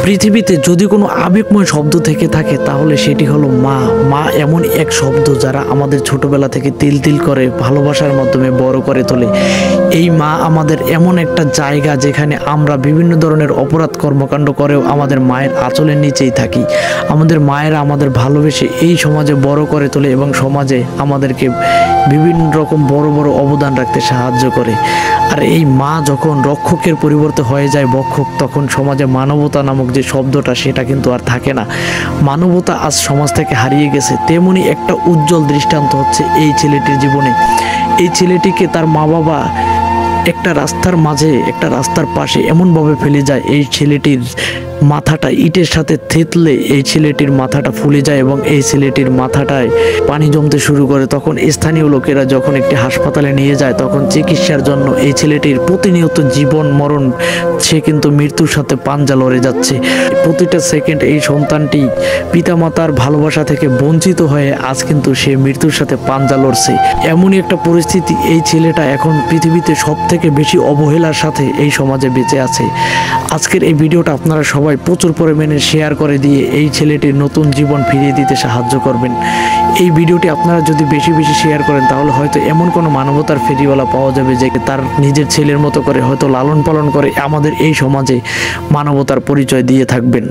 পৃথিবীতে যদি কোনো আবেগময় শব্দ থেকে থাকে তাহলে সেটি হলো মা। মা এমন এক শব্দ যারা আমাদের ছোটবেলা থেকে তিল তিল করে ভালোবাসার মাধ্যমে বড় করে তোলে। এই মা আমাদের এমন একটা জায়গা যেখানে আমরা বিভিন্ন ধরনের অপরাধ কর্মকাণ্ড করেও আমাদের মায়ের আঁচলের নিচেই থাকি। আমাদের মায়েরা আমাদের ভালোবেসে এই সমাজে বড় করে তোলে এবং সমাজে আমাদেরকে বিভিন্ন রকম বড় বড় অবদান রাখতে সাহায্য করে। আর এই মা যখন রক্ষকের পরিবর্তে হয়ে যায় ভক্ষক, তখন সমাজে মানবতা নামক যে শব্দটা সেটা কিন্তু আর থাকে না। মানবতা আজ সমাজ থেকে হারিয়ে গেছে। তেমনি একটা উজ্জ্বল দৃষ্টান্ত হচ্ছে এই ছেলেটির জীবনে। এই ছেলেটিকে তার মা বাবা একটা রাস্তার মাঝে, একটা রাস্তার পাশে এমনভাবে ফেলে যায়, এই ছেলেটির মাথাটা ইটের সাথে থেতলে এই ছেলেটির মাথাটা ফুলে যায় এবং এই ছেলেটির মাথাটায় পানি জমতে শুরু করে। তখন স্থানীয় লোকেরা যখন একটি হাসপাতালে নিয়ে যায়, তখন চিকিৎসার জন্য এই ছেলেটির প্রতিনিয়ত জীবন মরণ, সে কিন্তু মৃত্যুর সাথে পাঞ্জা লড়ে যাচ্ছে। প্রতিটা সেকেন্ড এই সন্তানটি পিতামাতার ভালোবাসা থেকে বঞ্চিত হয়ে আজ কিন্তু সে মৃত্যুর সাথে পাঞ্জা লড়ছে। এমনই একটা পরিস্থিতি, এই ছেলেটা এখন পৃথিবীতে সব থেকে বেশি অবহেলার সাথে এই সমাজে বেঁচে আছে। আজকের এই ভিডিওটা আপনারা সবাই প্রচুর পরিমাণে শেয়ার করে দিয়ে এই ছেলেটির নতুন জীবন ফিরিয়ে দিতে সাহায্য করবেন। এই ভিডিওটি আপনারা যদি বেশি বেশি শেয়ার করেন তাহলে হয়তো এমন কোনো মানবতার ফেরিওয়ালা পাওয়া যাবে যে তার নিজের ছেলের মতো করে হয়তো লালন পালন করে আমাদের এই সমাজে মানবতার পরিচয় দিয়ে থাকবেন।